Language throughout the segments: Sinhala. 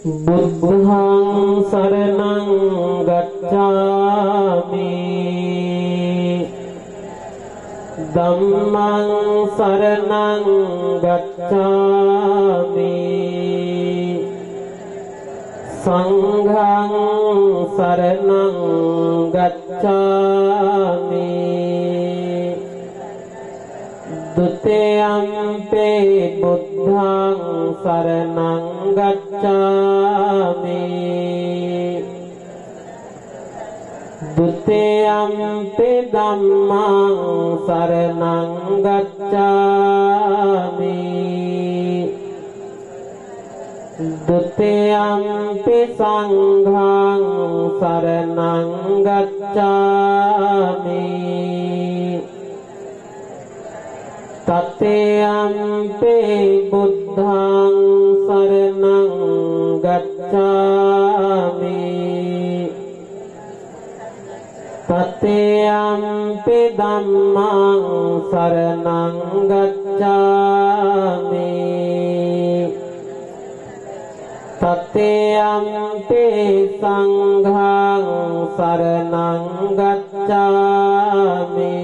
Buddhang saranang gacchami Dhammang saranang gacchami Sanghang saranang gacchami Dutiyampi buddhang saranang gacchami Dutiyampi dhammang saranang gacchami Dutiyampi sanghang saranang gacchami Tatiyampi buddhang saranang gacchami Tatiyampi dhammang saranang gacchami Tatiyampi sanghang saranang gacchami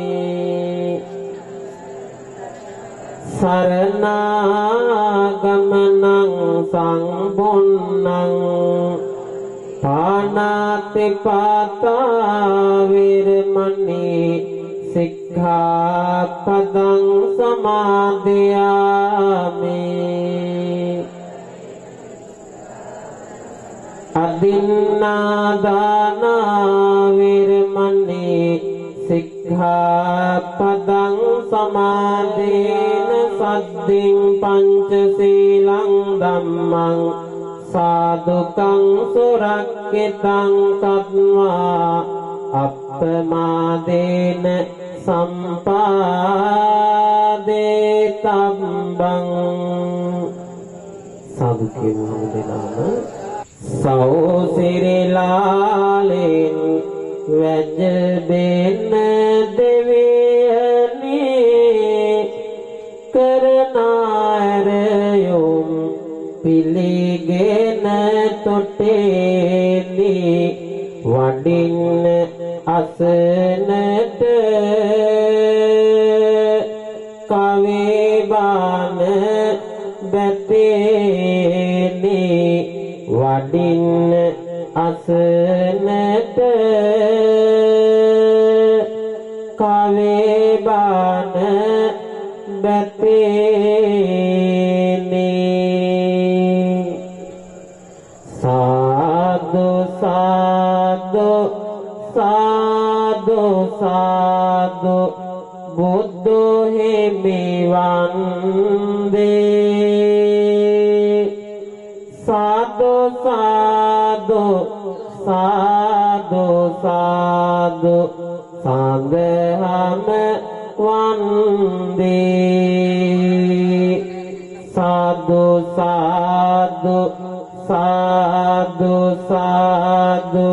Saranagamanaṃ saṅgbonnaṃ Pāṇātiපාṭā viramani sikkhappadaṃ samādhiyāmi අදින්නාදානා වේරමණී සික්ඛාපදං සමාදේන සද්දින් පංචශීලං ධම්මං සාදුකං සුරක්ඛිතං කତ୍වා අප්පමාදේන සම්පාදේතම්බං සාදු කියමු හැමදෙනාම සෞසිරිලාලෙන් වැජබෙන දෙවියනේ කරනාරයොම් පිළිගෙන තොටේනි වඩින්න අසනට කවේ බාන බැතේනි වඩින්න අසනට කවේ බාන බැතේනි සාදු සාදු සාදු සාදු බුද්ධ හිමි වන්දේ සාදු සාදු සාදු සාදු සාදහම වන්දේ සාදු සාදු සාදු සාදු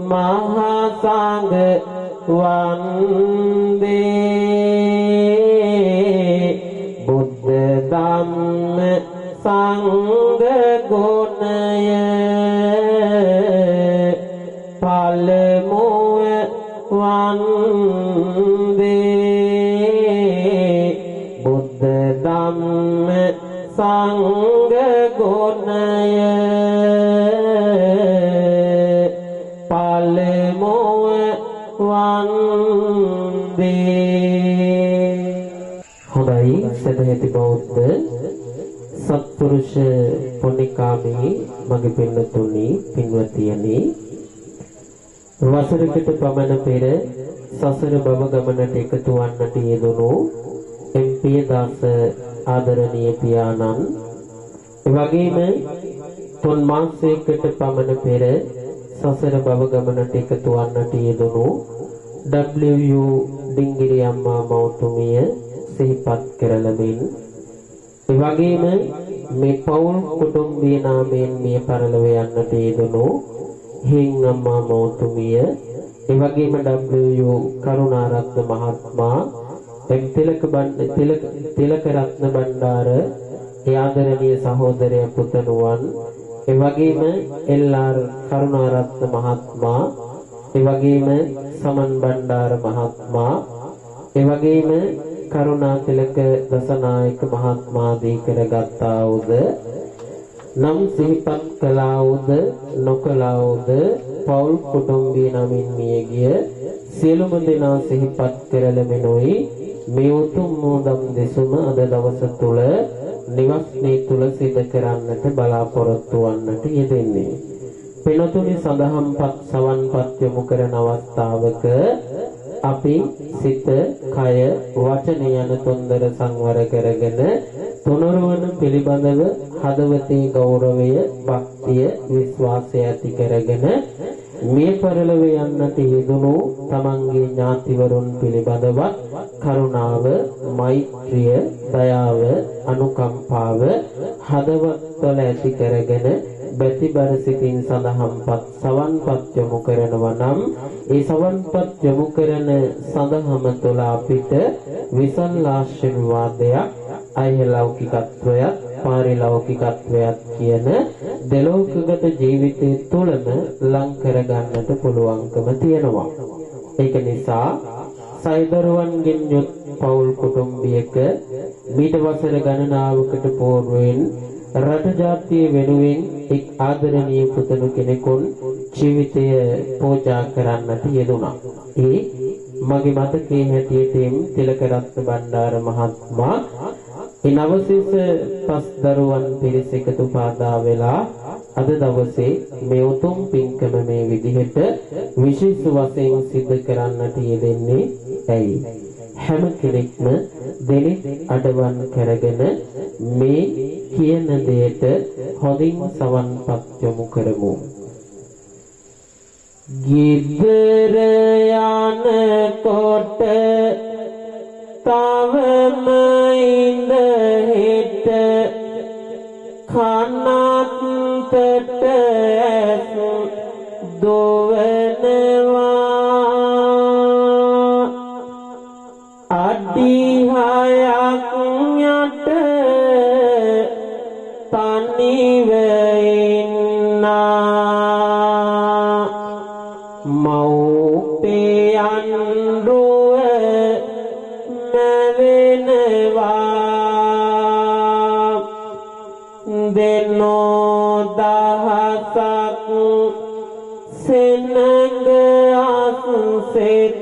මහා සංඝ වන්දේ බුද්ධ ධම්ම සංඝ ගුණය පළමුව වන්දේ බුද්ධ ධම්ම සංඝ ගුණය පළමුව වන්දේ. හොඳයි සදහැති බෞද්ධ සත්පුරුෂ පුණ්‍යකාමී මගේ පින්නතුනි පින්වතියනි වසරකට පමණ පෙර සසර බව ගමනට එකතු වන්නට යෙදුණු එම්.පී. දාස ආදරණීය පියාණන් එවැගේම තුන් මාසයකට පමණ පෙර සසර බව ගමනට එකතු වන්නට යෙදුණු W.U. ඩිංගිරි අම්මා මෞතුමිය සිහිපත් කරලමින් එවැගේම මේ පවුල් කුටුම්බීය නාමයෙන් මිය පරලොව යන්නට යෙදුණු හිං අම්මා මෞතුමිය එවැගේම W.U. කරුණාරත්න මහත්මයා එම් තිලක රත්න බණ්ඩාර ආදරණීය සහෝදරයා පුතණුවන් එවැගේම එල්.ආර්. කරුණාරත්න මහත්මයා එවැගේම සමන් බණ්ඩාර මහත්මයා එවැගේම කරුණා තිලක දසනායක මහත්මයා දී කරගත්තා වූද නම් සිහිපත් කළා වූද නොකළා වූද පෞල් කුටුම්බී නමින් මියගිය සියලුම දෙනා සිහිපත් කරලමිනුයි මේ උතුම් මෝදම් දෙසුම අද දවස තුල නිවස්නේ තුල සිදු කරන්නට බලාපොරොත්තු වන්නට යෙදෙන්නේ. පිනතුනි සදහම්පත් සවන්පත් යොමු කරන අවස්ථාවක අපි සිත, කය, වචනය යන තුන්දර සංවර කරගෙන තුනුරුවන පිළිබඳව හදවතේ ගෞරවය, භක්තිය, විශ්වාසය ඇති කරගෙන මේ පරලොව යන්නට යෙදුණු තමන්ගේ ඥාතිවරුන් පිළිබඳව කරුණාව, මෛත්‍රිය, දයාව, අනුකම්පාව හදවතවල ඇති කරගෙන බැතිබර සිතින් සඳහන්පත් සවන්පත් යොමු කරනවා නම් ඒ සවන්පත් යොමු කරන සඳහම තුළ අපිට විසල් ආශිර්වාදයක්, අයලෞකිකත්වයක්, පාරිලෞකිකත්වයක් කියන දෙලෝකගත ජීවිතය තුළම ලං කරගන්නට පුළුවන්කම තියෙනවා. ඒක නිසා සයිදරුවන්ගෙන් යුත් පෞල් කුටුම්බියක මීට වසර ගණනාවකට පූර්වයෙන් රට ජාතිය වෙනුවෙන් එක් ආදරණීය පුතණු කෙනෙකුන් ජීවිතය පූජා කරන්නට යෙදුණා. ඒ මගේ මතකයේ හැටියට තිලකරත්න බණ්ඩාර මහත්මයා ඒ නවසිස පස් දරුවන් පිරිස එකතු පාදා වෙලා අද දවසේ මේ උතුම් පින්කම මේ විදිහට විශේෂ වශයෙන් සිදු කරන්නට යෙදෙන්නේ ඇයි? හැම කෙනෙක්ම දෙලෙත් අඩවන් කරගෙන මේ කියන දෙයට හොඳින් සවන්පත් යොමු කරමු. ගිදර යනකොට තවම ඉඳ හිට කනත්තට ඇස් දොවනවා අඩි 6ක් යට තනිව ඉන්නා මව්පියන් රුව මැවෙනවා දෙනෝ දහසක් සෙනඟ අසුසෙත්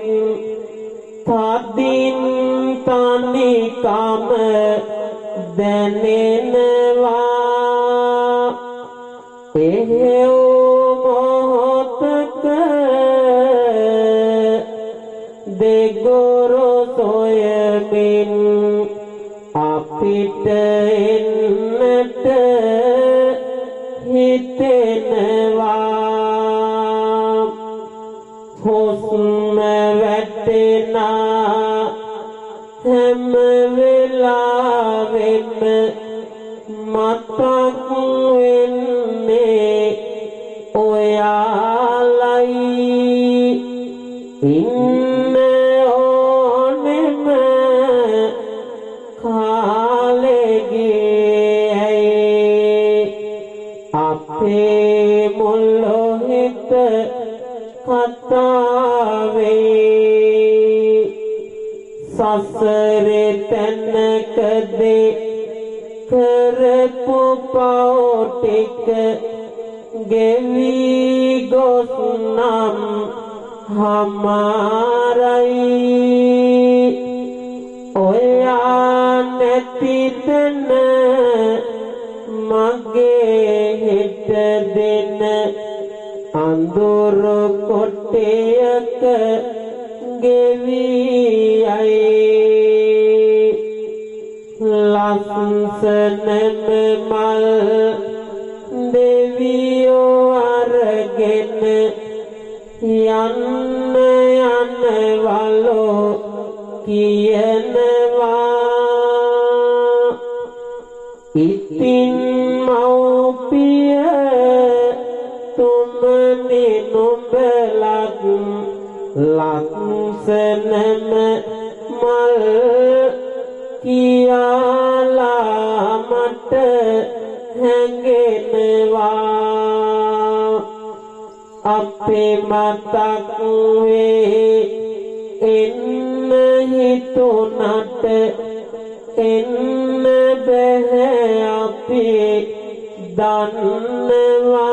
තදින් තනිකම දැනෙනවා එහෙව් මොහොතක දෙගොරෝ සොයමින් අපිට එන්නට හිතෙනවා හුස්ම වැටෙනා හැම වෙලාවෙම මතක් වෙන්නේ ඔයාලයි ඉන්න ඕනෙම කාලෙගේ අපේ මුලොහිත කතාවේ සසරේ තැනකදී කරපු පව් ටික ගෙවි ගොස් නම් හමාරයි ඔයා නැති තැන මගේ හිත දෙන අඳුර කොටයක ගෙවි යයි ලස්සනම මල් දෙවියෝ අරගෙන යන්න යනවලෝ කියනවා ඉතින් මව්පිය තුමනි නුඹලත් ලස්සනම මල් කියාලා මට හැඟෙනවා අපේ මතක් වේ එන්න හිතුණට එන්න බැහැ අපි දන්නවා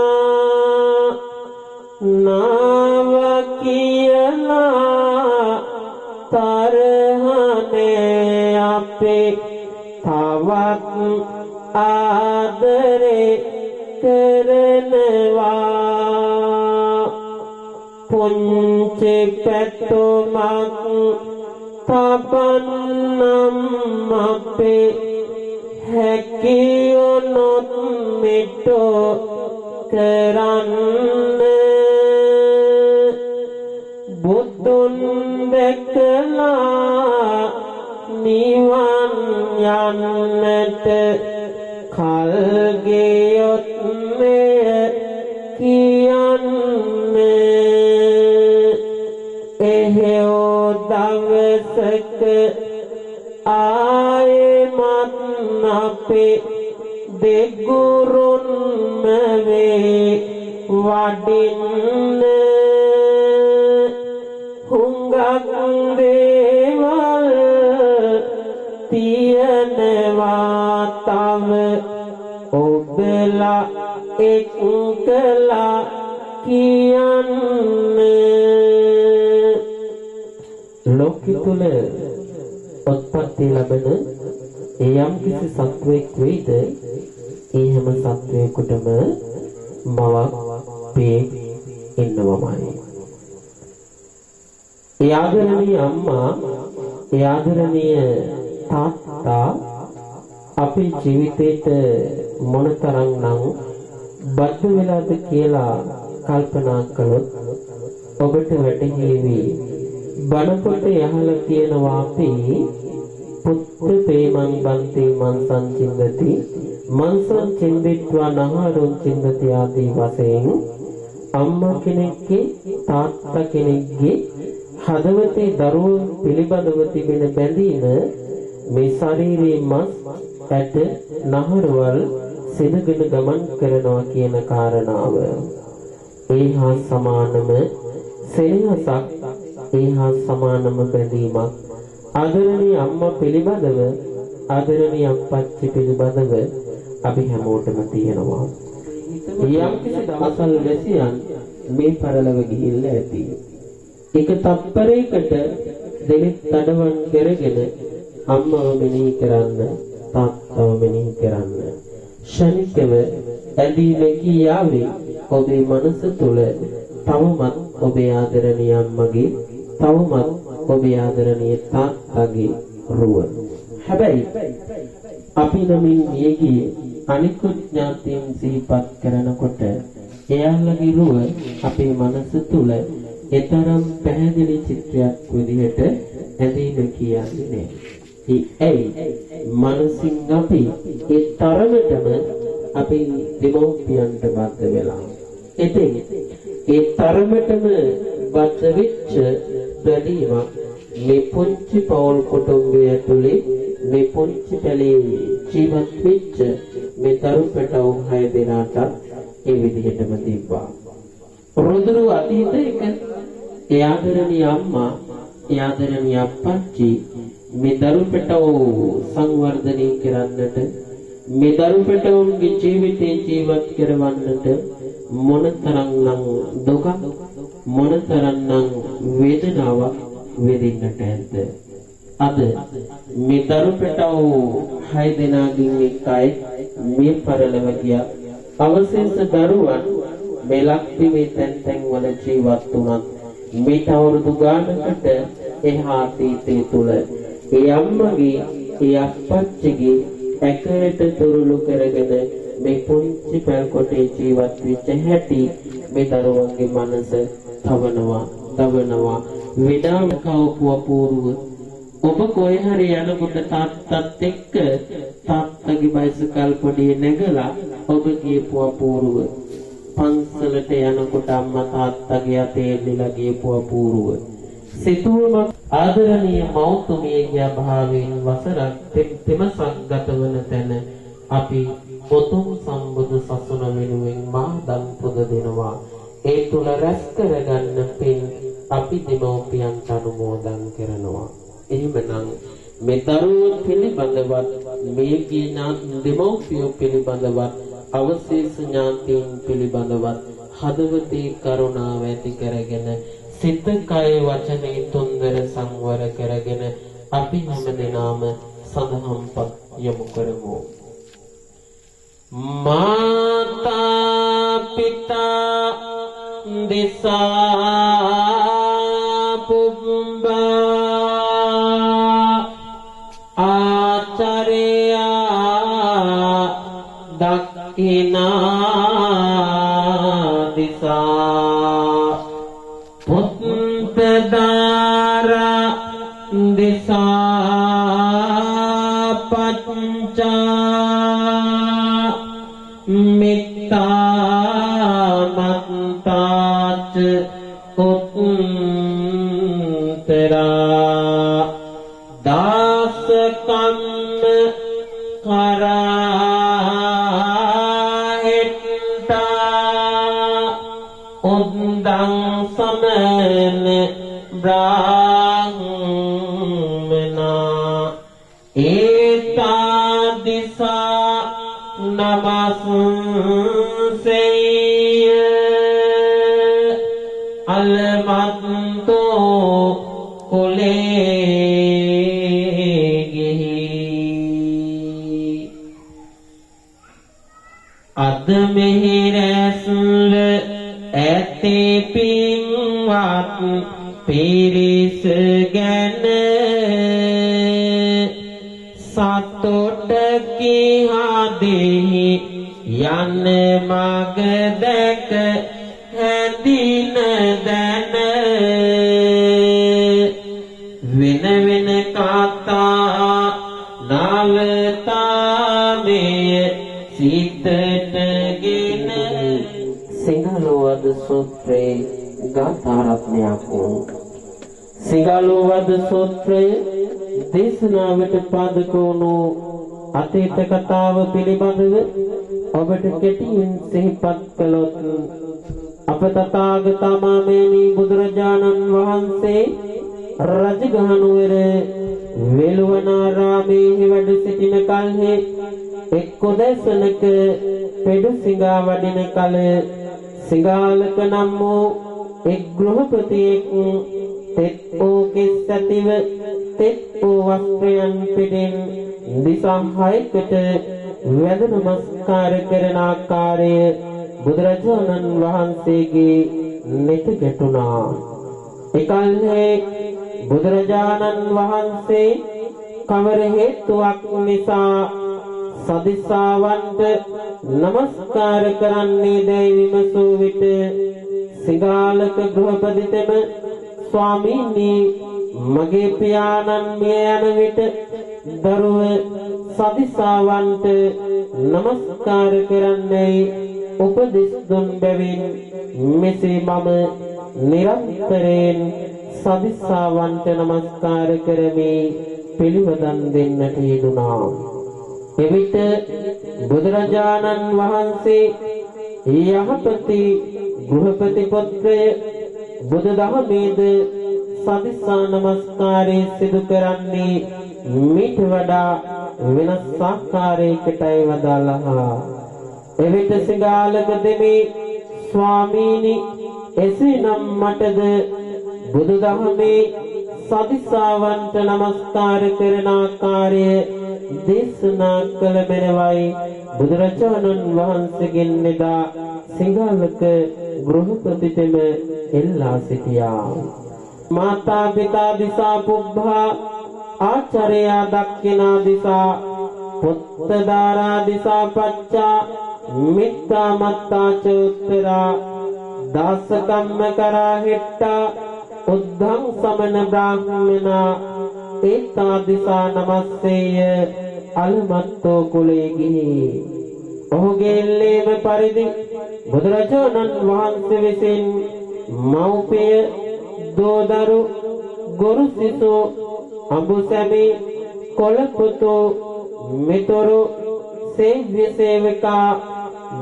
නාව කියලා තරහනේ අපේ තවත් ආදරේ කරනවා පුංචි පැතුමක් තබන්නම් අපේ හැකියොනොත් මිටෝ කරන්න බුදුන් දැකලා නිවන් යන්නට කල් ගියොත් මෙය කියන්නේ එහෙව් දවසක ආයෙමත් අපේ දෙගුරුන්ම වේ වඩින්න හුඟක් දේවල් තියනවා තව ඔබලා එක්කලා කියන්නේ ලෝකෙ තුල උත්පත්ති ලැබෙන යම් කිසි සත්වයක් වේද ඒ හැම සත්වයකටම මවක් පියෙක් ඉන්නවමයි. ඒ ආදරණීය අම්මා, ඒ ආදරණීය තාත්තා අපේ ජීවිතේට මොනතරම්නම් බද්ධ වෙලාද කියලා කල්පනා කළොත් ඔබට වැටහෙවි. බණ පොත යහලා කියනවා අපි පුත්‍ර ප්‍රේමං බන්ති මන්සං චින්දති මන්සං චින්දිත්වා නහරුං චින්දති ආදී වශයෙන් අම්මා කෙනෙක්ගේ තාත්තා කෙනෙක්ගේ හදවතේ දරුවෝ පිළිබඳව තිබෙන බැඳීම මේ ශරීරයේ මස් ඇට නහරවල් සිදගෙන ගමන් කරනවා කියන කාරණාව. ඒ හා සමානම සෙනෙහසක්, ඒ හා සමානම බැඳීමක් ආදරණීය අම්මා පිළිබඳව, ආදරණීය අප්පච්චි පිළිබඳව අපි හැමෝටම තියෙනවා. යම් කිසි දවසල් වැසියන් මේ පරලොව ගිහිල්ලා ඇති. එක තප්පරයකට දෙනෙක් තඩවන් කරගෙන අම්මව මෙනෙහි කරන්න, තාත්තව මෙනෙහි කරන්න. ශනිකව ඇදී නැගී යාවේ ඔබේ මනස තුල තවමත් ඔබේ ආදරණීය අම්මගේ, තවමත් ඔබේ ආදරණීය තාත්තගේ රුව. හැබැයි අපි නමින් මියගිය අනිකුත් ඥාතීන් සිහිපත් කරනකොට එයාලගේ රුව අපේ මනස තුල එතරම් පැහැදිලි චිත්‍රයක් විදිහට ඇදීම කියන්නේ නැහැ. මනසින් අපි ඒ තරමටම අපි දෙමෝපියන්ට බද්ධ වෙලා. ඉතින් ඒ තරමටම බද්ධ වෙච්ච බැඳීමක් මේ පුංචි පෞල් කුටුම්බය ඇතුලේ මේ පුංචි පැලේ ජීවත් වෙච්ච මේ දරු පැටවුන් 6 දෙනාට ඒ විදිහටම තිබ්බා. රුදුරු අතීතයක ඒ ආදරණීය අම්මා, ඒ ආදරණීය අප්පච්චි මේ දරු පැටව සංවර්ධනය කරන්නට, මේ දරු පැටවුන්ගේ ජීවිතේ ජීවත් කරවන්නට මොනතරම්නම් දුක, මොනතරම්නම් වේදනාවක් වෙදින්නට ඇද්ද. අද මේ දරු පැටව 6 දෙනාකින් එකයි මේ පරලොව ගියා. අවශේෂ දරුවන් මේ ලක්දිවේ තැන් වල ජීවත් වුණත් මේ අවුරුදු ගානකට එහා අතීතයේ තුල ඒ අම්මගේ, ඒ අප්පච්චිගේ ඇකලට තුරුළු කරගෙන මේ පුංචි පැල් කොටේ ජීවත් වෙච්ච හැටි මේ දරුවන්ගේ මනස තවනවා, දවනවා. විඩාව කවපුව පූර්ව ඔබ කොහේ හරි යනකොට තාත්තත් එක්ක තාත්තගේ බයිසිකල් පොඩිය නැගලා ඔබ ගියපුව පූර්ව, පන්සලට යනකොට අම්මා තාත්තගේ අතේ එල්ලලා ගියපුව පූර්ව, සිතුවම ආදරණීය මෞතුමියගේ භාවයෙන් වසරක් තෙමසක් ගතවන තැන අපි පොතුම් සම්බුදු සසුන වෙනුවෙන් මා දම් පුද දෙනවා. ඒ තුල රැස් කරගන්න පින් අපි දෙමෝපියන්ට අනුමෝදන් කරනවා. එහෙමනම් මේ දරුවෝ පිළිබඳවත්, මේ දෙමෝපියෝ පිළිබඳවත්, අවශේෂ ඥාතීන් පිළිබඳවත් හදවතේ කරුණාව ඇති කරගෙන සිත, කය, වචනේ තුන්දර සංවර කරගෙන අපි හැමදෙනාම සදහම්පත් යොමු කරමු. මාතා පිතා දිසා පුම්බා ආචාර්යා දක්ඛිනා දිසා පුත්තදාරා දිසා පච්චා මිත්තා මත්තාච උත්තරා දාස කම්ම කරාහෙට්ටා උද්දං සමන බ්‍රාහ්මනා ඒතා දිසා නමස්සෙය අලමන්තෝ කුලේගෙහි අද මෙහි රැස් ඇති පින්වත් පිරිස ගැන සතුට කිහදෙහි යන මග දැක හැඳින දැන වෙන වෙන කතා නාලතාමේ සිතටගෙන සිංහලවද සූත්‍රයේ ගාථා රත්නයක් වූ සිංහලවද සූත්‍රයේ දේශනාවට පාදක වුණු අතීත කතාව පිළිබඳව ඔබට කෙටියෙන් සිහිපත් කළොත් අප තථාගතමමෙනි බුදුරජාණන් වහන්සේ රජගහනුවර වේළුවනාරාමයේ වැඩ සිටින කල්හි එක් උදැසනක පෙඩු සිඟා වඩින කල සිඟාලක නම් වූ එක් ගෘහපතියෙක් තෙත් වූ කෙස් ඇතිව තෙත් වූ වස්ත්‍රයන් පිටින් දිසා 6කට වැඳ නමස්කාර කරන ආකාරය බුදුරජාණන් වහන්සේගේ නෙත ගැටුණා. එකල්හි බුදුරජාණන් වහන්සේ කවර හේතුවක් නිසා සදිසාවන්ට නමස්කාර කරන්නේ දැයි විමසූ විට සිඟාලක ගෘහපතිතම ස්වාමීනි මගේ පියාණන් මිය යන විට දරුව සදිසාවන්ට නමස්කාර කරන්නේ උපදෙස් දුන් බැවින් මෙසේ මම නිරන්තරයෙන් සදිසාවන්ට නමස්කාර කරමි පිළිවදන් දෙන්නට යෙදුණා. එවිට බුදුරජාණන් වහන්සේ යහපති ගෘහපති පුත්‍රය බුදුදහමේද සදිසා නමස්කාරය සිදු කරන්නේ මීට වඩා වෙනස් ආකාරයකටයි වදාළා. එවිට සිඟාලක දෙමේ ස්වාමීනි එසේනම් මටද බුදුදහමේ සදිසාවන්ට නමස්කාර කරන ආකාරය දේශනා කළ බැනවයි බුදුරජාණන් වහන්සේගෙන් එදා සිඟාලක ගෘහපතිතම එල්ලා සිටියා. මාතා පිතා දිසා පුබ්බා ආචාර්යා දක්ඛිනා දිසා පුත්ත දාරා දිසා පච්චා මිත්තා මත්තා ච උත්තරා දාස කම්ම කරා හෙට්ටා උද්ධං සමන බ්‍රාහ්මනා ඒතා දිසා නමස්සේය අලමත්තෝ කුලේ ගිහි. ඔහුගේ එල්ලේම පරිදි බුදුරජාණන් වහන්සේ විසින් මව්පිය දෝදරු ගුරු සිසු අඹුසැමි කොළපුතු මිතුරු සේව්‍ය සේවිකා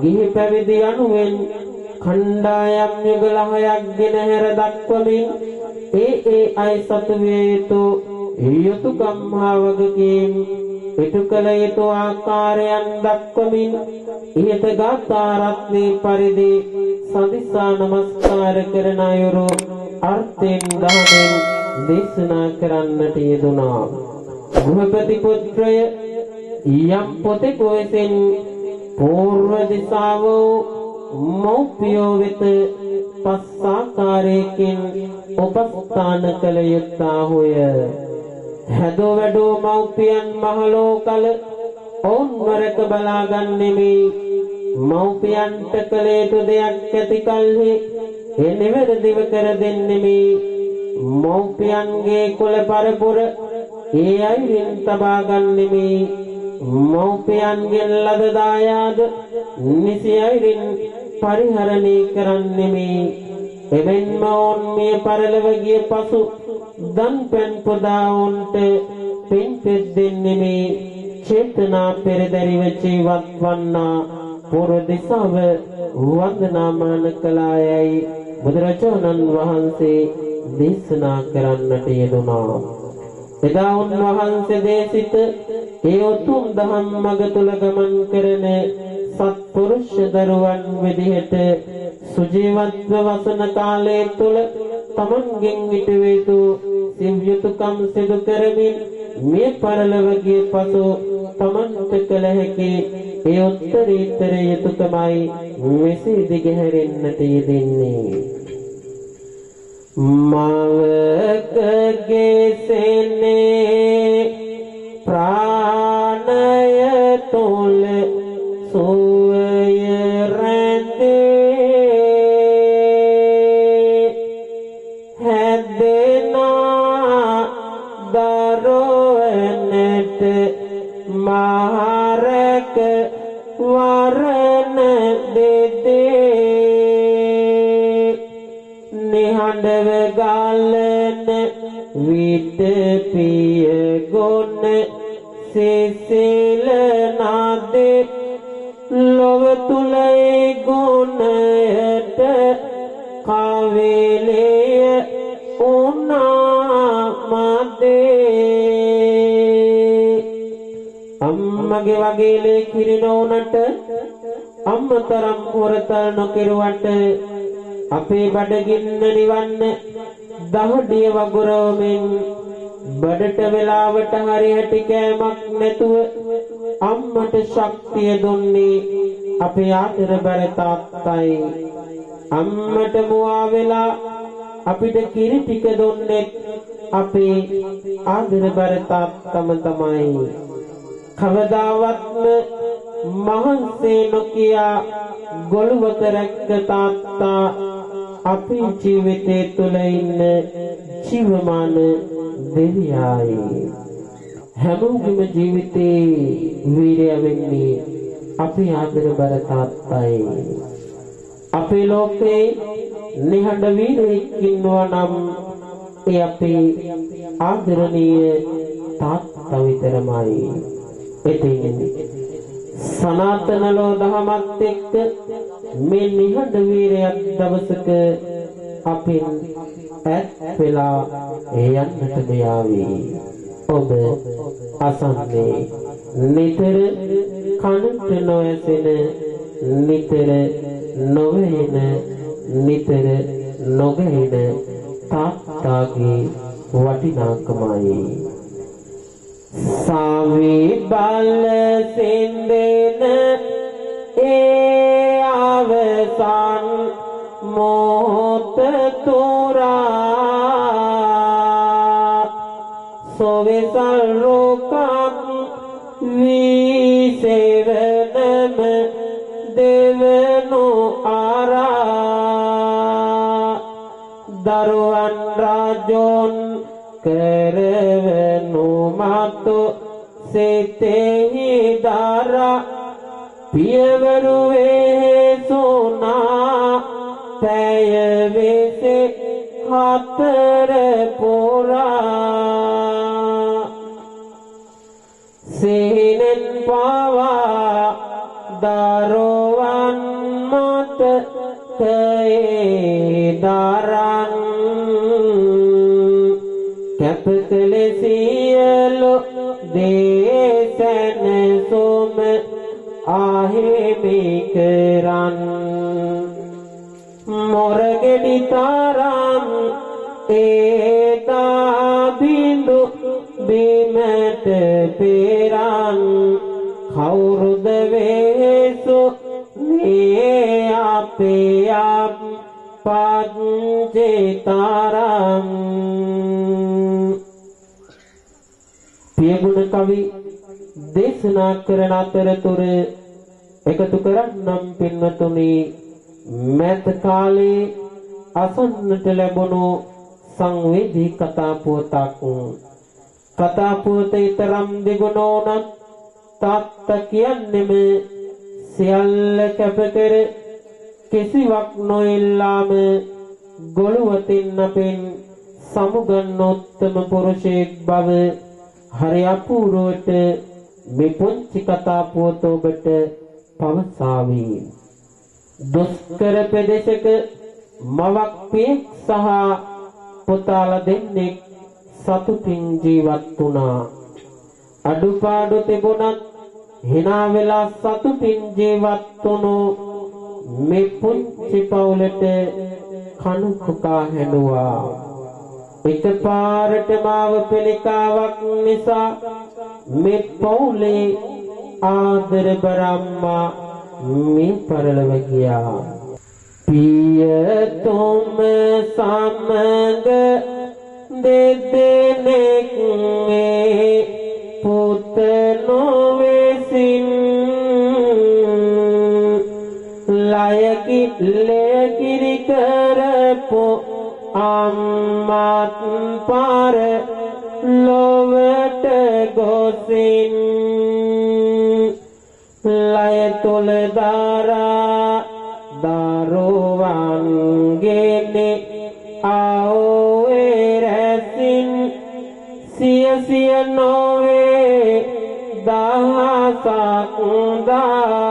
ගිහි පැවිදි යනුවෙන් කණ්ඩායම් යුගල 6ක් ගෙන හැර දක්වමින් ඒ අය සතු විය යුතු යුතුයකම් හා වගකීම් ඉටු කළ යුතු ආකාරයන් දක්වමින් ඉහත ගාථා රත්නේ පරිදි සදිසා නමස්කාර කරන අයුරු අර්ථයෙන් දහමෙන් දේශනා කරන්නට යෙදුණා. ගෘහපති පුත්‍රය යම් පොතෙකු විසින් పూర్ව දිසාව මෞපියෝ වෙත පස්සාකාරයකින් උපස්ථාන කළ යුත්තාහුය. හැදෝ වැඩෝ මෞපියන් මහලෝ කල ඔවුන් වරක බලාගන්නෙමි. මෞපියන්ට කළ යුතු දෙයක් ඇති කල්හි ඒ නිවැරදිව කර දෙන්නෙමි. මෞපියන්ගේ කුල පරපුර ඒ අයිරින් තබා ගන්නෙමි. මෞපියන්ගෙන් ලද දායාද නිසි අයිරින් පරිහරණය කරන්නෙමි. එමෙන්ම ඔවුන් මිය පරලොව ගිය පසු දන් පැන් පුදා ඔවුන්ට පින් පෙත් දෙන්නෙමි. චේතනා පෙරදැරිව ජීවත් වන්නා పూర్ව දිසාව වන්දනාමාන කළායයි බුදුරජාණන් වහන්සේ දේශනා කරන්නට යෙදුණා. එදා උන්වහන්සේ දේශිත ඒ උතුම් දහම් මඟ තුල ගමන් කරන සත්පුරුෂ දරුවන් විදිහට සුජීවත්ව වසන කාලය තුල තමන්ගෙන් ඉටුවේතු සිව්යුතුකම් සිදු කරමින් මේ පරලොව ගිය පසු තමන්ට කළ හැකි ඒ උත්තරීතර යුතුයකමයි මෙසේ දිගහැරෙන්නට යෙදෙන්නේ මවකගේ සෙනේ ප්‍රාණය තුල සුවය රැඳේ හැදෙනා දරුවනට මහරක වරණ දෙදේ නිහඬව ගලන විට පිය ගොන සිසිල නාදේ ලොව තුලේ ගුණයට කවිලේ උනා මදේ අම්මගේ වගේ ලේ කිරිනෝනට අම්මතරම් හොරතල් නොකිරුවට අපේ බඩගින්න නිවන්න දහඩිය වගුරවමින් බඩට වෙලාවට හරි හැටි කෑමක් නැතුව අම්මට ශක්තිය දුන්නේ අපේ ආදරබර තාත්තයි අම්මට මුවා වෙලා අපිට කිරි ටික දුන්නේ අපේ ආදරබර තාත්තම තමයි කවදාවත්ම මහන්සේ නොකියා ගොළුවක රැක්ක තාත්තා අපේ ජීවිතය තුළ ඉන්න ජීවමාන දෙවියයි හැමෝගෙම ජීවිතේ වීරය වෙන්නේ අපේ ආදරබර තාත්තයි අපේ ලෝකේ නිහඬ වීරයෙක් ඉන්නවා නම් ඒ අපේ ආදරණීය තාත්තා විතරමයි එතින් සනාතන ලෝ දහමත් එක්ක මේ නිහඬ වීරයක් දවසක අපෙන් ඈත් වෙලා යන්නට මෙයාවි ඔබ අසන්නේ නිතර කනට නොඇසෙන නිතර නොවැහෙන නිතර නොගැහෙන තාත්තාගේ වටිනාකමයි සාවි බල සින්දෙන ඒ අවසන් මොහොත තුරා සොවෙසල් රෝකක් විසෙවනම දෙවනු ආරා දරුවන් රාජොන් කරවනු මතු සිතෙහි දරා පියවරු වේසුනා පැය වෙසේ හතර පුරා සිහිනෙන් පවා දරුවන් මත කේ දරන් කැපකල සියලු දේශන සොම ආහෙමි කරන් මොරගෙඩි තරම් ඒතා බිඳු බිමට පෙරන් කවුරුද වේසු මේ අපේ අප පංචේතරම් පියගුණ කවි දේශනා කරන අතරතුර එකතු කරන්නම් පින්වතුනි මෑත කාලේ අසන්නට ලැබුණු සංවේදී කතා පුවතක් කතා පුවතේ තරම් දෙගුණෝනත් තාත්තා කියන්නෙම සියල්ල කැපකර කිසිවක් නොඉල්ලාම ගොළුවතින් අපෙන් සමුගන්න උත්තම පුරුෂයෙක් බව හරි අපූර්වට මේ පුංචි කතා පුවත ඔබට පවසාවි. දුෂ්කර ප්‍රදේශක මවක් පියෙක් සහ පුතාලා දෙන්නෙක් සතුටින් ජීවත් වුණා. අඩුපාඩු තිබුණත් hina වෙලා සතුටින් ජීවත් වුණු මේ පුංචි පවුලට කණු කුකා හැඬුවා. එකපාරට මාව පිළිකාවක් නිසා මේ පවුලේ ආදර බරම්මා මිය පරලොව ගියා. පියතුම සමග දෙදෙනෙක් මේ පුත නොවෙසින් ලයකිරි කරපු අම්මත් පාර ලොවට ගොසින් ලය තුල දරා දරුවන් ගෙන ආවේ රැසින් සිය නොවේ දහසක් දා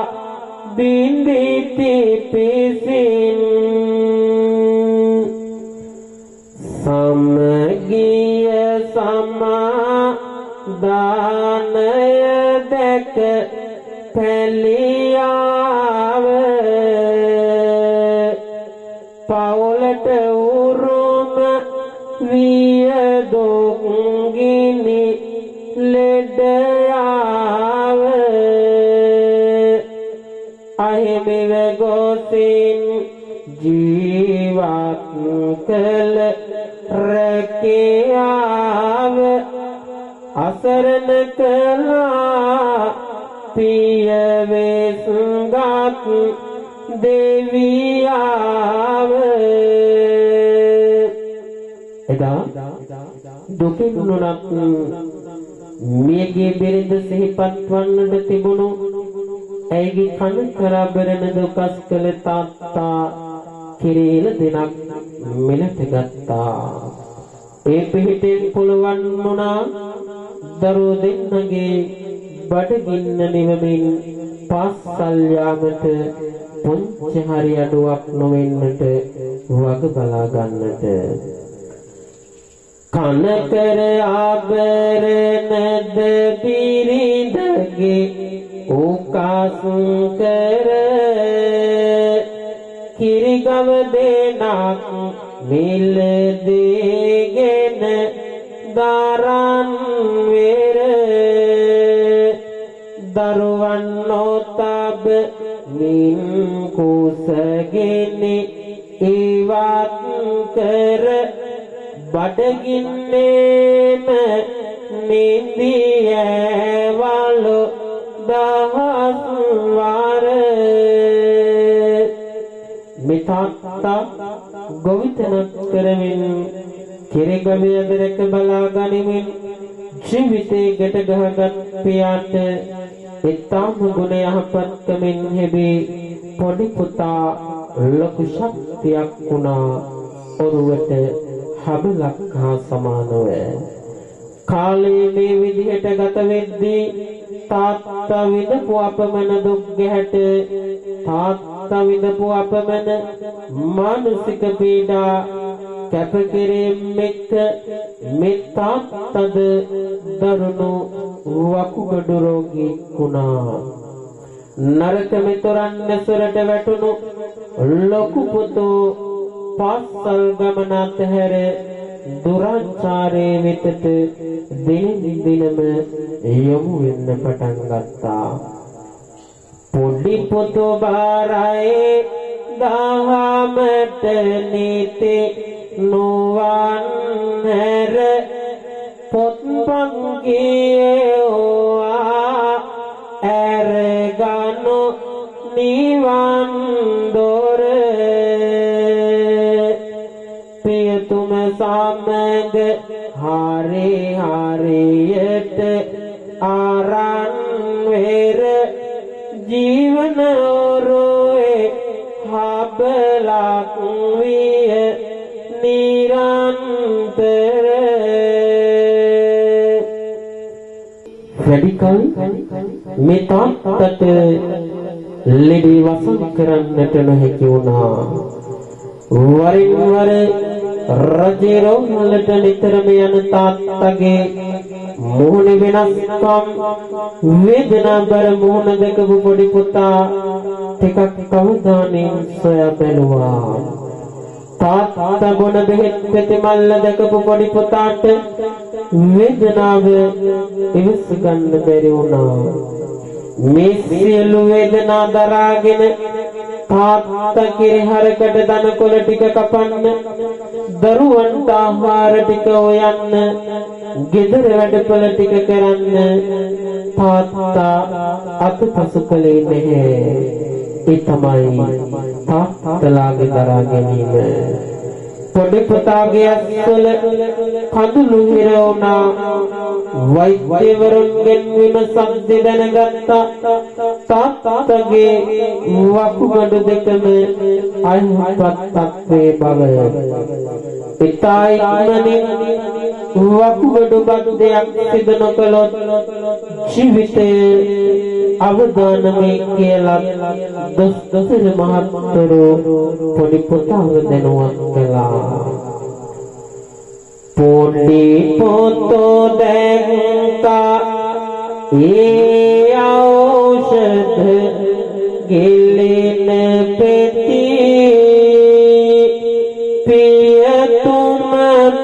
බින්දිති පිසින් සමගිය සමාදානය දැක පැලියාව පවුලට උරුම වියදොගිනි ලෙඩයාව අහිමිව ගොසින් ජීවත් කළ රැකියාව අසරණ කළා පියවෙස්ගත් දෙවියාව එදා දුකින් නුනත් මියගේ බිරිඳ සිහිපත් වන්නට තිබුණු ඇයගේ කන කරබරන දුකස් කළ තාත්තා කිරීල දෙනක් මිලට ගත්තා. ඒ පිහිටෙන් පුළුවන් වුණා දරුවෝ දෙන්නගේ බඩගින්න නිවමින් පාසල් යාමට පුංචි හරි අඩුවක් නොවෙන්නට වග බලා ගන්නට. කන කර ආභරණද බිරිඳගේ උකාසු කර කිරිගව දෙනක් මිල දෙගෙන දරන් වෙර දරුවන් නොතබ මින් කුසගෙන ඉවත් කර බඩගින්නේම නිදියවලු දහස් වාර මිතාත්තා ගොවිතැනක් කරමින් කිරිගමේ අදරක බලා ගනිමින් ජීවිතේ ගැට ගහගත් පියාට ඉතාම ගුණ යහපත්කමින් හැබී පොඩි පුතා ලොකු ශක්තියක් වුණා. ඔරුවට හබලක් හා සමානව කාලේ මේ විදිහට ගත වෙද්දී තාත්තා විඳපු අපමණ දුක් ගැහැට තාත්තා විඳපු අපමණ මානසික පීඩා කැපකිරීම එක්ක මේ තාත්තද දරුණු වකුගඩු රෝගී වුණා. නරක මෙතරන් නැසරට වැටුණු ලොකු පුතෝ පාසල් ගමන අතහැර දුරාචාරයේ වෙතට දිනෙන් දිනම යොමු වෙන්න පටන් ගත්තා. පොඩි පුතෝ බාරයි දහමට නීති නොවන් හැර පොත් පන්කියෝවා ඇරගනු නිවන් දොර පියතුම සමග හරියට ආරන් වෙර ජීවන ඔරුවේ හබලක් විය නිරන්තර වැඩිකල් මේ තාත්තට ලෙඩේ වසන් කරන්නට නොහැකි වුණා. වරින් වර රජේ රෝහලට නිතරම යන තාත්තගේ මුහුණ වෙනස්කම් වේදනාබර මුහුණ දැකපු පොඩි පුතා ටිකක් අවධානයෙන් සොයා බැලුවා. තාත්තා බොන බෙහෙත් පෙතිමල්ල දැකපු පොඩි පුතාට වේදනාව ඉවස ගන්න බැරි වුණා. මේ සියලු වේදනා දරාගෙන තාත්තා කිරිහරකට දනකොළ ටික කපන්න, දරුවන්ට ආහාර ටික හොයන්න, ගෙදර වැඩපොළ ටික කරන්න තාත්තා අතපසු කළේ නැහැ. ඒ තමයි තාත්තලාගේ දරා ගැනීම. පොඩි පුතාගේ ඇස්වල කඳුළු හිර වුණා. වෛද්‍යවරුන්ගෙන් විමසක් දැනගත්තා. තාත්තගේ වකුගඩු දෙකම අයහපත් තත්ත්වයේ බව. පිටායි වකුගඩු බද්දයක් සිදු නොකළොත් ජීවිතයේ අවදානමේ කියලා දොස්තර මහත්වරු පොඩි පුතාව දැනුවත් කළා. පොඩි පුතෝ දැන්තා ඒ ඖෂධ ගෙලෙන පෙති පියතුම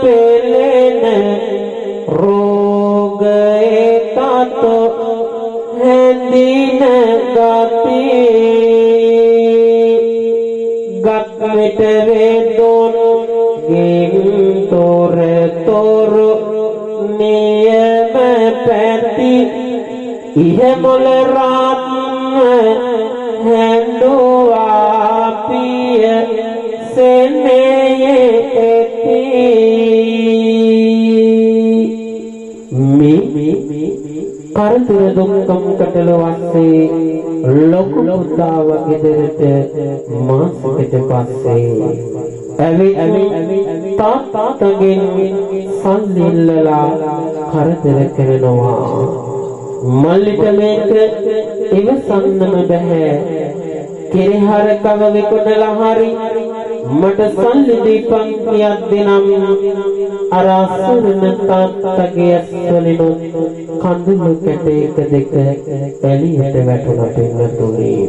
පෙළෙන රෝගයේ තතෝ හැඳින ගති ගත්විට වේදොන් ගෙන් තොර තොර නියම පැති ඉහමොල රාත් හැඬුවා පිය සෙනෙයේ ඇති කරදර දුක්ඛම් කටල වස්සේ ලොකු පුතාව ගෙදරට මාසෙකට පස්සේ තාත්තගෙන් සල්ලි ඉල්ලලා කරදර කරනවා. මල්ලිට මේක ඉවසන්නම බෑ. කිරිහර කව විකුණලා හරි මට සල්ලි දීපන් කියක් දෙනම් අර අසුරන තාත්තගේ ඇස්වලිනුත් කඳුළු කැටයක දෙක එළියට වැටුණා පින්නතුනේ.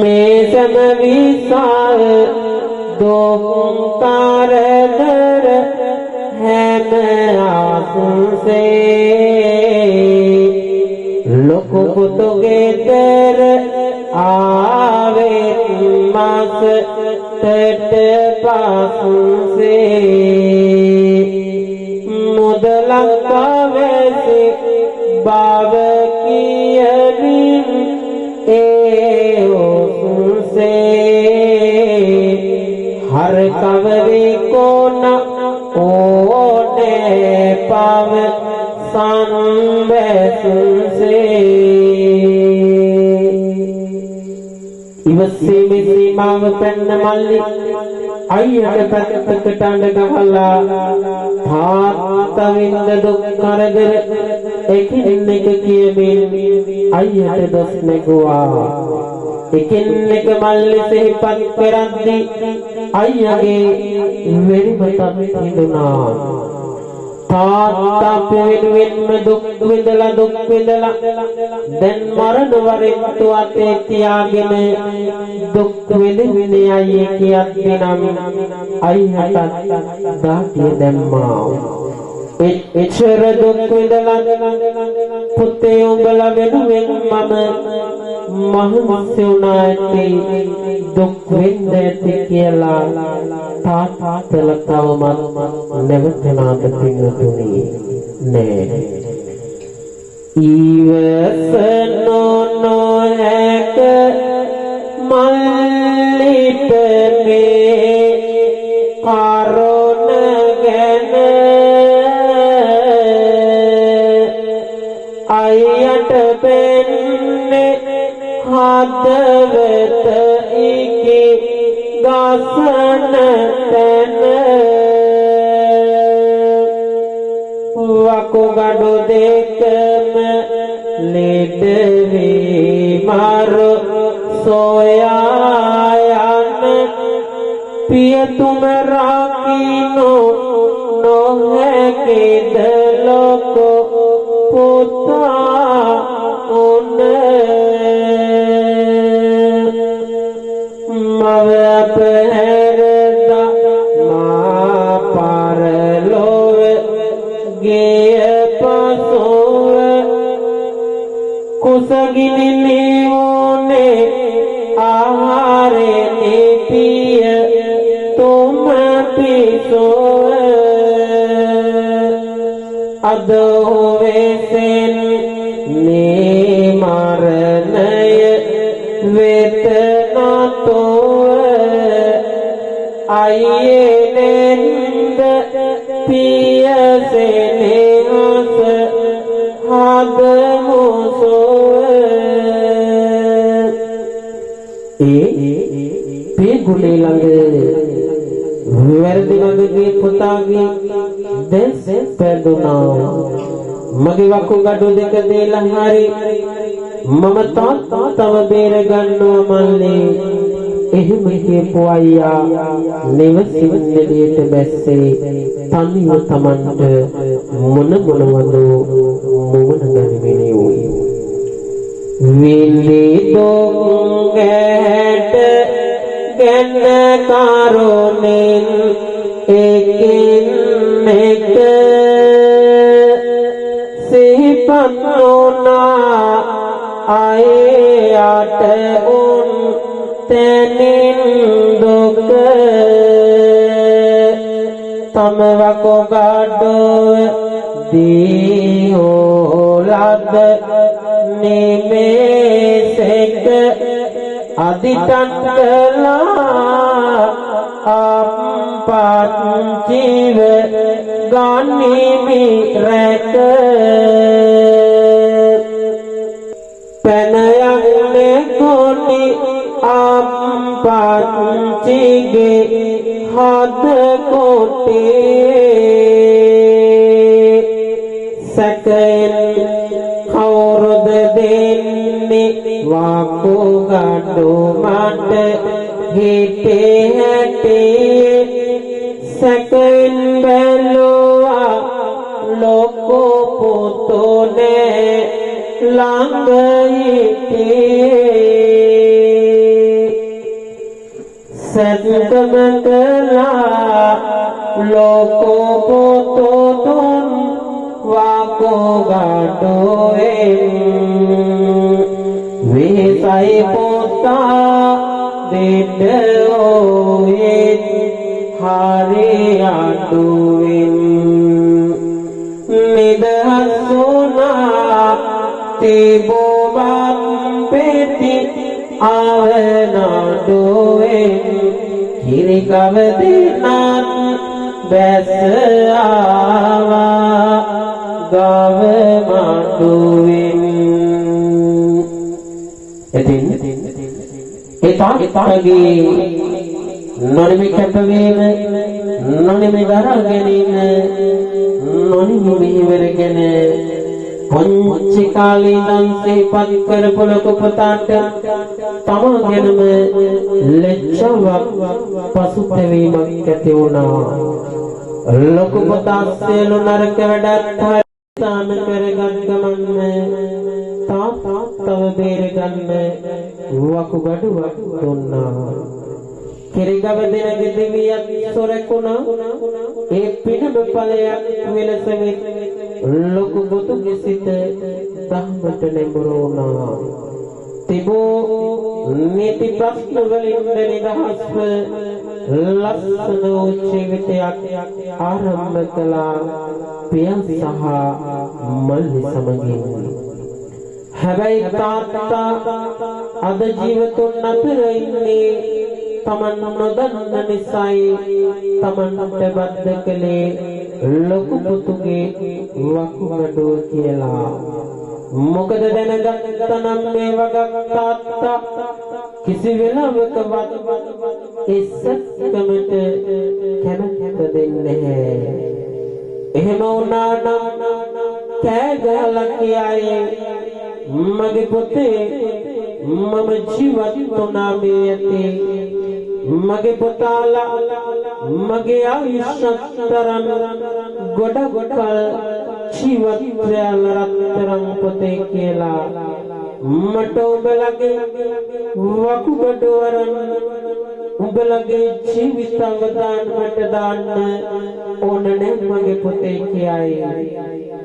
මේ සම විසාර දුක් කරදර හැම ආසුසේ ලොකු පුතුගේ දර ආවේ මාස තෙට පාසුසේ මුදලක් අවැසි බව කියමින් ඒ ඔසුසේ හර කවරේ කොන ඕනේ පව සංවැසුසේ ඉවසේ මෙසීමාව පැන්න මල්ලි අයියට පැත්තකට අඬ ගහලා තාත්තවින්ද දුක් කරදර එකින් එක කියමින් අයියට දොස් නැගුවා. එකින් එක මල්ලි සිහිපත් කරද්දී අයියගේ වෙරිමතක් හිඳුනා. තාත්තා වෙනුවෙන්ම දුක් විඳලා දැන් මරණ වරෙත්තු අතේ තියාගෙන දුක් විඳින්නේ අයියේ කියද්දී නම් අයියට දාතිය දැම්මා. එච්චර දුක් විඳලා පුතේ උඹලා වෙනුවෙන් මම මහන්සි වුණා ඇති දුක් විඳ ඇති කියලා තාත්තලා තවමත් නැවතනාද පින්නතුනි නෑ. ඊවසනෝ නොහැක මල්ලිට මේ කරුණ ගැන අයියට පෙන්නේ හදවත ඉකි ගසන තැන වකුගඩු දෙකම ලෙඩ වී මර සොයා යන පියතුම රකින්නු නොහැකිද ලොක පුතා උන මව අපහැරදා මා පරලොව ගේ පසුව අදෝවෙසෙන් නීමරණය වෙතනතෝව අයියෙනෙන්ද පියසෙනෙහස හදමුසෝව ඒ ගුණේ ළඟ වැරදි මගගේ පුතාගේ දැස් පැදුනා මගේ වකුගඩු දෙක දේලා හරි මම තාත්තා තව බේර ගන්නවා මල්ලේ එහෙම කියපු අයියා නිවසින් එළියට බැස්සේ තනිව Tamanට මොන මොනවද මොවන ගනිමිනේ වූ විලි දොංගට ගැන කරුණෙන් එකින් එක සිහිපත් වුණා අයට උන් තැනින් දුක තම වකුගඩුව දීහෝලද නිමේසෙක අදිටන් කළා අපපත් ජීව ගනිමි රැක පැනයන්නේ කොටි අපපත් ජීගේ හද කොටේ සැකෙන් කවුරුද දෙන්නේ වකුගඩු මට හිතේ හැටේ සැකෙන් බැලුවා ලොකෝ පුතුනේ ළඟ හිටේ සැකම කළා ලොකෝ පුතුන් වකුගඩුවෙන් විසයි පුතා දෙඩෝයේ හරි අඩුවෙන් නිදහස් වුණා තිබුවත් පෙති අවනඩුවෙන් කිරිකව දෙනත් බැස ආවා ගව මඩුවෙන් එතින් ඒ තාත්තගේ නොනිමි කැපවීම නොනිමි දරා ගැනීම නොනිමි මෙහෙවරගෙන පොන්චි කාලේ ඉඳන් සිහිපත් කරපු ලොකු පුතාට තමගෙනම ලැජ්ජාවක් පසුතැවීමක් ඇති වුණා ලොකු පුතා සියලු නරක වැඩත් හරිතාන කරගත් ගමන් තාත්තව බේරගන්න වකුගඩුවක් දුන්නා කිරිගව දෙන ගෙදවියක් සොරකුණා ඒ පිනම ඵලයක් වෙලස ලොකු පුතුගේ සිත ධම්මට නැඹුරු වුණා තිබෝ නීති ප්‍රශ්න වලින් නිදහස්ව ලස්සන ජීවිතයක් ආරම්භ කළා පියා සහ මල්ලි සමගින් හැබැයි තාත්තා අද ජීවිතුන් අතර ඉන්නේ තමන් නොදන්න නිසායි තමන්ට බද්ධ කළේ ලොකු පුතුගේ වකුගඩුව කියලා මොකද දැනගත්තනම් මේ වගක් තාත්තා කිසි වෙලාවකවත් ඉස්සක්කමට කැමැත්ත දෙන්නේ නැහැ එහෙම වුණා නම් කෑ ගහලා කියයි මගේ පුතේ මම ජීවත් වුණා මේ ඇතේ මගේ පුතාලා මගේ ආයුෂතරන් ගොඩක් කල ජීවත් වෙලා රත්තරන් පුතේ කියලා මට ඔබලගේ වකුගඩු වරන් ඔබලගේ ජීවිත අවදානකට දාන්න ඕන නැහැ මගේ පුතේ කියයි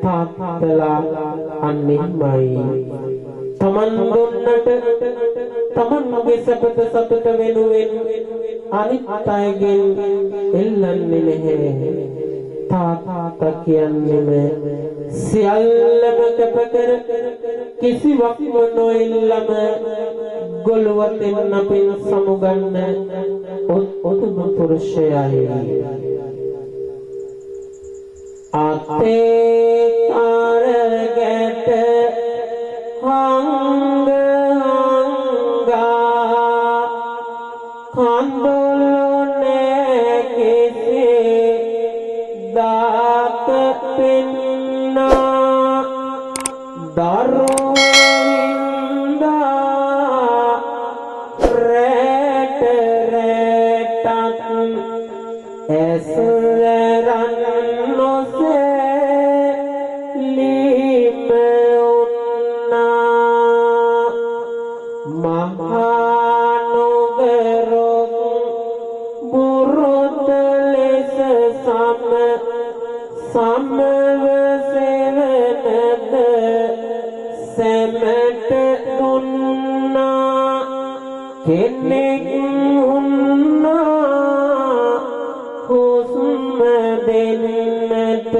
තාත්තලා අන්නේමයි තමන් දුන්නට තමන් මගේ සපත සතුට වෙනුවෙන් අනිත් අයගෙන් එල්ලන්නේ නැහැ තාත්තා කියන්නේ සියල්ලම කැපකර කිසිවක් නොඉල්ලම ගොළුවතින් අපින් සමුගන්න උතුම් පුරුෂයයි. අතේ කරගැට හංගා කඳුළුනේ කිසි දාත පින්නා දරුවින්දා රැට රැටත් ඇසරන් නොසේ ලීම උන්නා මහානුගරොත් බුරුත ලෙස සමව සෙවනද සැමට දුන්නා කෙනෙක් උන්නා හුස්ම දෙන්නට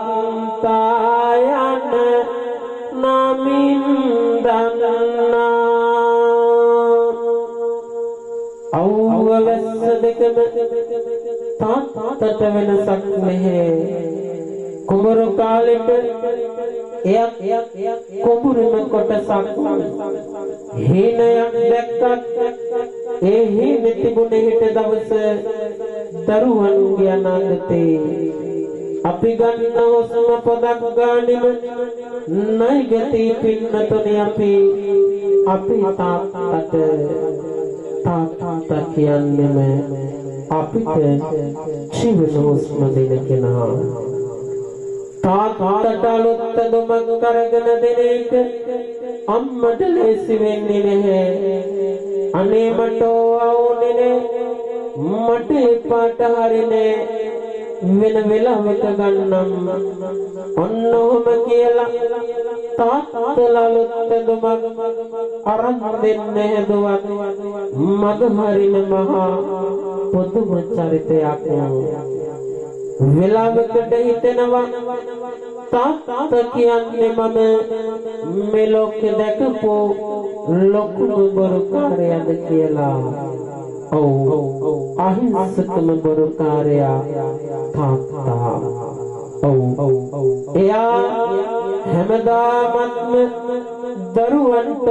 තාත්තා යන නමින් දන්නා අවුව වැස්ස දෙකම තාත්තට වෙනසක් නැහැ. කුඹුරු කාලෙට එයක් කුඹුරුම කොටසක් හීනයක් දැක්කත් ඒ හීන තිබුණේ හිට දවස දරුවන්ගේ අනාගතේ අපි ගන්න හොස්ම පොදක් ගානෙම නයිගති පින්නතුනේ අපි තාත්තා කියන්නේම අපිට ජීවන හොස්ම දෙන කෙනා. තාත්තට අලුත් දුමක් කරගෙන දෙන එක අම්මට ලේසි වෙන්නේ නැහැ. අනේ මට ඕනේ මට පාට හරිනේ වෙන වෙලාවක ගන්නම් ඔන්න ඔහම කියලා තාත්තලා අලුත් දුමක් අරන් දෙන්නේ හැදුවත් මග හරින මහා පුදුම චරිතයක්. වෙලාවකට හිතෙනවා තාත්තා කියන්නේ මම මෙලොක්කේ දැකපු ලොකුම බොරුකාරයාද කියලා. ඔව් අහිංසකම බොරුකාරයා තාත්තා. ඔව් එයා හැමදාමත්ම දරුවන්ට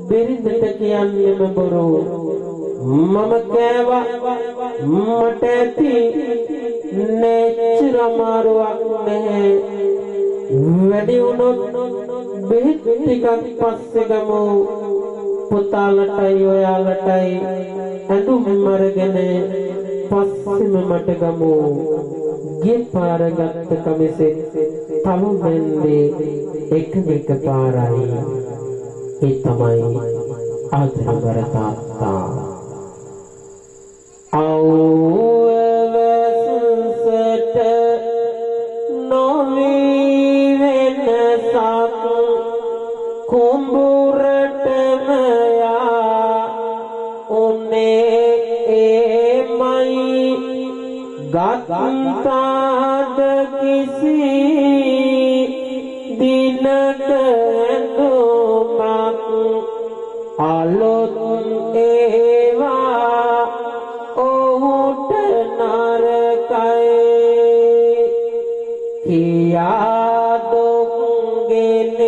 බිරිඳට කියන්නේම බොරු. මම කෑවා මට ඇති නෙච්චර අමාරුවක් නැහැ. වැඩි වුණොත් බෙහෙත් ටිකක් පස්සේ ගමු. පුතාලටයි ඔයාලටයි ඇඳුම් අරගෙන පස්සෙම මට ගමු. ගිය පාර ගත්ත කමිසෙත් තම බැන්දේ එක පාරයි. ඒ තමයි ආදරවර තාත්තා. අවවසට නොවී වෙනසක් කුඹුරටම යා උනේ එමයි ගත්තාද කිසි දිනට දුමක් අලොත් ඒවා ඔහුට නරකයි කියා දුක්ගෙන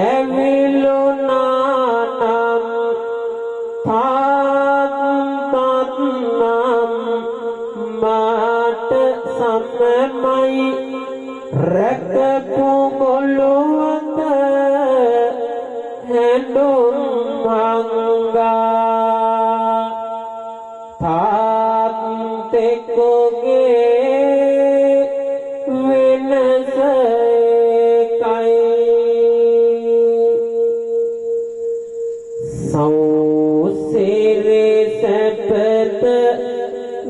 ඇවිලුණා නම් තාත්තත් නම් මාට සමමයි රැකපු ගොළුවත හැඬුම් හංගා තාත්තෙකුගේ වෙනස එකයි. සෞසිරේ සැපත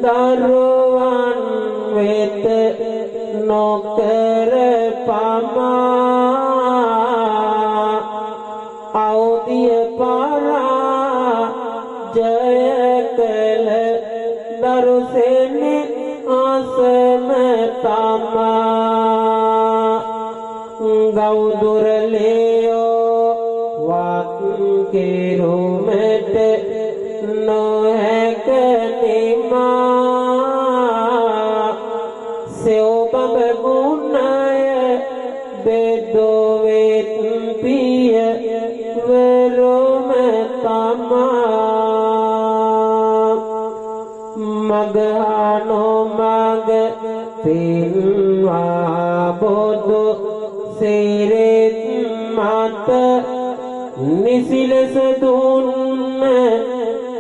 දරුවන් වෙත නොකර පමා අවදිය පරා ජය කළ දරුසෙනි ආසම තමා ගෞදුරලියෝ වත් කෙරුමට නොහැක නිමා සෙව්බඹ ගුණය බෙදොවෙත් පිය වරම තමා මගහනෝ මග පින්වා බොදු සිරිත් මත නිසිලස දුන්න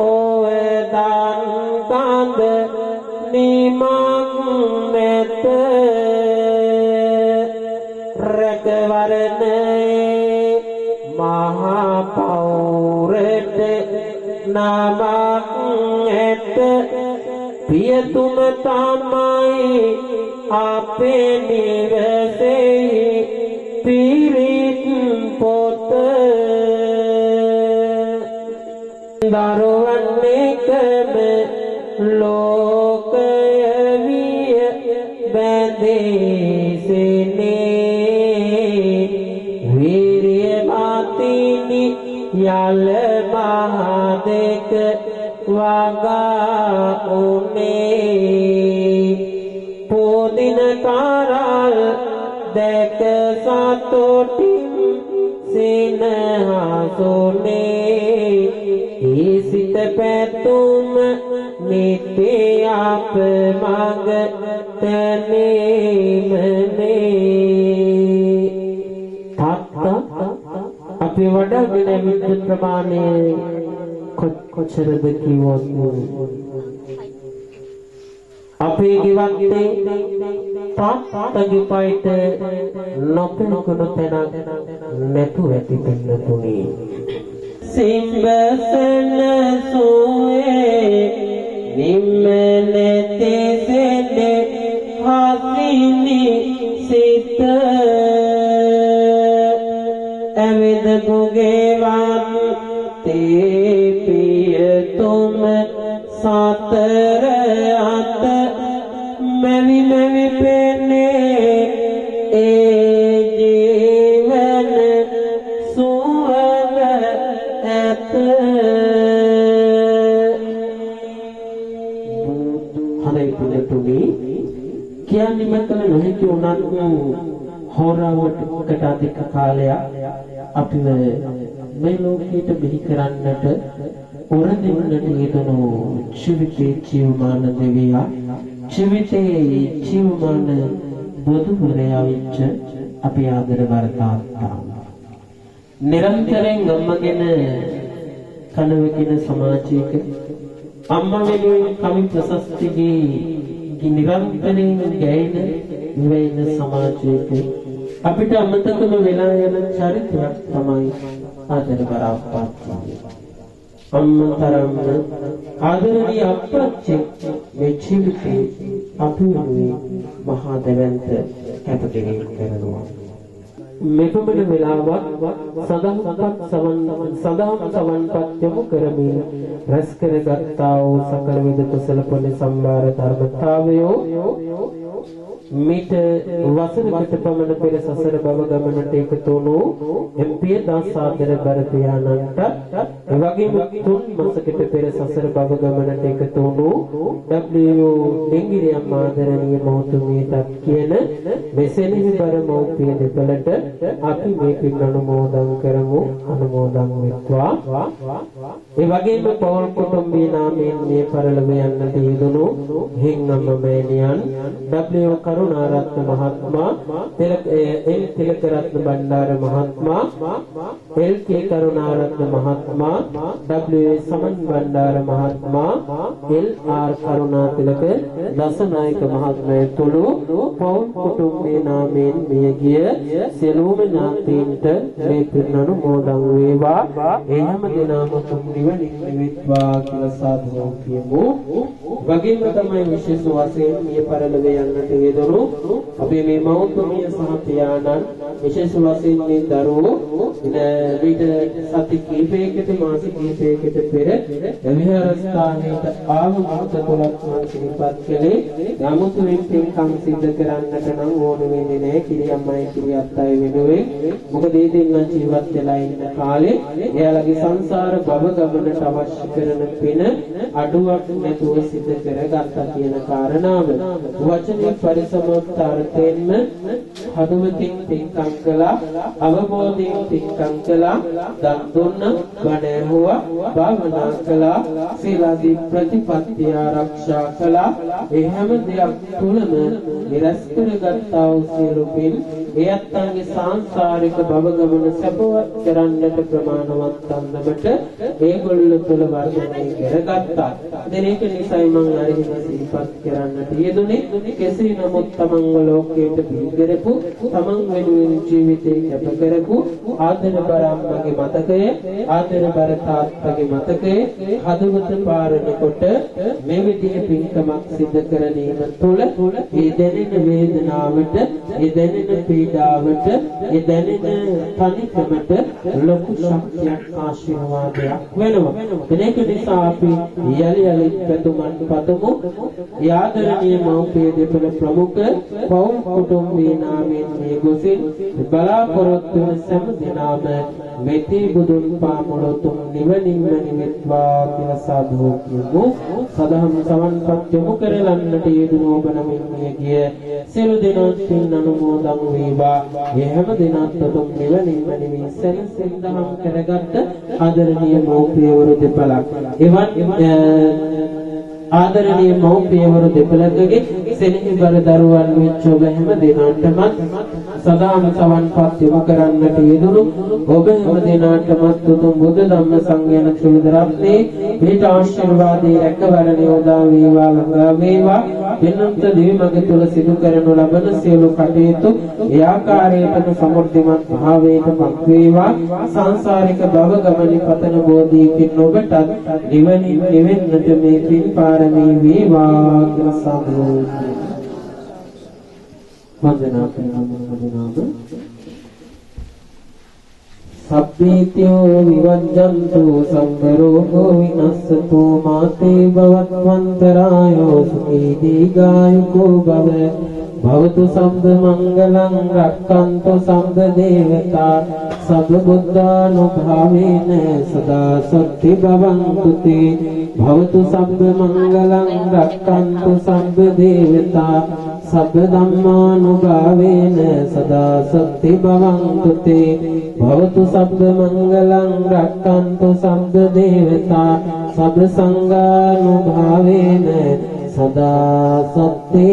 ඔවදන් කඳ නිමක් නැත රැකවරණේ මහා පෞරට නමක් ඇත පියතුම තමයි අපේ නිවසෙහි පිරිත් පොත දරුවන් එකම ලෝකය විය බැඳී සිනේ වීරිය මාතිනි යල මහ දෙක වගා උනේ පොදින කරල් දැක සතුටින් සිනහසුනේ ඊසිත පැතුම නිත්‍ය අප මග තැනීමනේ තාත්තා අපි වඩාගෙන විද්‍යුත් ප්‍රමාණය කොච්චරද කිව්වොත් අපේ ගෙවත්තේ තාත්තගේ පයිට නොපෙනුකුණු තැනක් නැතුව ඇති පින්නතුනි සිම්බසන සුවේ නිම්මනති සෙඩේ හසිනි සිත ඇවිද පුගේවන් තේ පියතුම සතර අත මෙවි මෙවි පෙනේ ඒ ජීවන සුවඳ ඇත හරි පුදුතුනි කියන්නේ මතල නොහැකි උනත් හොරාවකට අධික කාලයක් අපිව මේ ලෝකයට බිහි කරන්නට උරදින්නට යෙදුණු ජීවිතේ ජීවමාන දෙවියා ජීවිතේ ජීවමාන බුදුවරයා වෙච්ච අපේ ආදර වර්තාත්තා නිරන්තරයෙන් අම්මගෙන කනවකින සමාජයක අම්මා වෙනුවෙන් කවි ප්‍රශස්තිගේ නිරන්තරයෙන් ගැයෙන වෙන සමාජයක අපිට අමතකම වෙලා යන චරිතයක් තමයි ආදර වර්තාත්තා අම්මතරම් ආදරණීය අප්පච්චි මේ ජීවිතේ අපි මහා දෙවන්ත කැපකිරීම කරනවා මෙපමණ වෙලාවක් සදාම් සවන්පත් යොමු කරමින් රැස් කරගත්තා වූ සකල විද කුසල පුණ්‍ය සම්භාර ධර්මතාවයෝ මිට වසරකට පමණ පෙර සසර බව ගමනට එකතු වූ එම්පිය දාසාදර බරපියාණන්ට එවැගේම 3 මාසකට පෙර සසර බව ගමනට එකතු වූ W ඩෙංගිරි අම්මාදරණීය මෞතුමියටත් කියන මෙසෙනෙහි බර මෞපිය දෙපළට අපි මේ පින් අනුමෝදන් කරමු අනුමෝදන් වෙත්වා එවැගේම පෞල් කුටුම්බී නාමයෙන් මේ පරලොව යන්නට යෙදුණු හිංගම මෑණියන් W කරුණාරත්න මහත්මයා එල් තිලකරත්න බණ්ඩාර මහත්මයා එල් කේ කරුණාරත්න මහත්මයා W සමන් බණ්ඩාර මහත්මයා එල් ආර් කරුණාතිලක දසනායක මහත්මයා තුළු පෞල් කුටුම්බේ නාමයෙන් මියගිය සියලුම ඥාතීන්ට මේ පින් අනුමෝදන් වේවා ඒ හැම දිනම තුන් නිවනින් නිවෙත්වා කියලා සාදු කියමු වගේම තමයි විශේෂ වශයෙන් මේ පරිලෝකයේ යන්න කරන්නට යෙදුණු අපේ මේ මෞතුමිය සහ පියාණන් විශේෂ වශයෙන් මේ දරුවෝ විවිධ සති කීපයකට මාස කීපයකට පෙර විහාරස්ථානයට ආව මොහොත තුලක් සිහිපත් කළේ යමුතුමින් පින්කම් සිද්ධ කරන්නට නම් ඕන වෙන්නේ නැහැ කිරියම්මයි කිරියත්තයි වෙනුවෙන් මොකද මේ දෙන්නා ජීවත් වෙලා ඉන්න කාලේ එයාලගේ සංසාර භව ගමනට අවශ්‍ය කරන පින අඩුවක් නැතුව සිද්ධ කරගත්තා කියන කාරණාව වචනේ පරිසමෝක්තාර්ථයෙන්ම හදවතින් පින්කම් කළා අවබෝධයෙන් පින්කම් කළා දන් දුන්නා බණ ඇහුවා භාවනා කළා සීලාදී ප්‍රතිපත්තිය ආරක්ෂා කළා ඒ හැම දෙයක් තුළම නිරස් කරගත්තා වූ සියලු පින් එයත්ගේ සංසාරික භව ගමන සපවත් කරන්නට ප්‍රමාණවත් අන්දමට ඒගොල්ලෝ තුළ වර්ධනය කරගත්තා. දැන් ඒක නිසායි මම අරගෙන සිහිපත් කරන්නට යෙදුනේ. කෙසේ නමුත් තමන්ව ලෝකයට පිළිගරපු තමන් වෙනුවෙන් ජීවිතේ කැප කරපු ආදරබර අම්මගේ මතකය ආදරබර තාත්තගේ මතකය හදවත පාරනකොට මේ විදිහේ පින්කමක් සිදු කරලීම තුළ ඒ දැනෙන වේදනාවට ඒ දැනෙන පීඩාවට ඒ දැනෙන තනිකමට ලොකු ශක්තියක් ආශිර්වාදයක් වෙනවා. ඒක නිසා අපි යලි පැතුමන් පතමු ආදරණීය මව්පිය දෙපළ ප්‍රමුඛ පවුල් කුටුම්බී නාමයෙන් මේ ගොසින් බලාපොරොත්තු වන සෑම දිනම මෙති බුදුන් පාමුලතුන් නිවනින්ම නිවෙත්වා කියලා සාදු කියමු. සදහම් සමන්පත් යොමු කරලන්නට යෙදුණු ඔබ නමින් ගිය සියලු දෙනාට පින් අනුමෝදන් වේවා. මේ හැම දිනත් උතුම් නිවනින්ම නිවි සැනසෙල්දහම් කරගත්ත ආදරණීය මව්පියවරු දෙපළක්. එවන් ආදරණීය මව්පියවරු දෙපළකගේ සෙනෙහබර දරුවන් වෙච්ච ඔබ හැම දිනකටම සදාම සවන්පත් යොමු කරන්නට යෙදුණු ඔබ හැම දිනකටම උතුම් බුද්ධ ධම්ම සංඝයන ත්‍රිවිධ රත්නේ පිට ආශිර්වාදයේ රැකවරණ යොදා වේවා ළඟා වේවා. වෙනන්ත දිවි මඟ තුල සිදු කරනු ලබන සියලු කටයුතු ඒ ආකාරයටම සමෘද්ධිමත් භාවයට පත් වේවා. සංසාරික භව ගමනේ පතන බෝධියකින් ඔබට නිවනින් නිවෙන්නට මේ පින් පාරමී වේවා කියලා සාදු වන්දනා කරනවා. සබ්බීතියෝ විවජ්ජන්තු සම්බ රෝගෝ විනස්සතු මාතේ භවත්වන්තරායෝ සුඛී දීඝායුකෝ භව භවතු සම්බ මංගලං රක්ඛන්තු සම්බ දේවතා සබ්බ බුද්ධානුභාවේන සදා සත්‍ති භවන්තු තේ භවතු සම්බ මංගලං රක්ඛන්තු සම්බ දේවතා සබ්බ ධම්මානුභාවේන සදා සත්‍ති භවන්තු තේ භවතු සබ්බ මංගලං රක්ඛන්තු සම්බ දේවතා සබ්බ සංඝානුභාවේන සදා සත්‍ති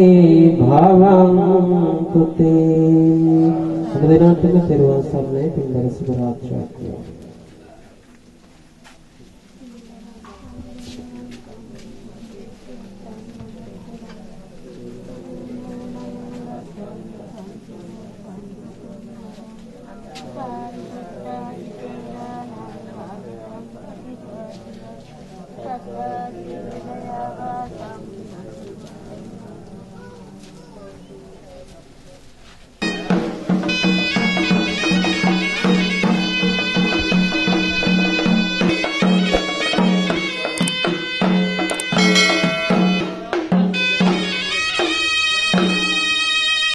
භවන්තු තේ. සදරාත්මක තෙරුවන් සරණයි. පින්දර සුභ රාත්‍රියක්.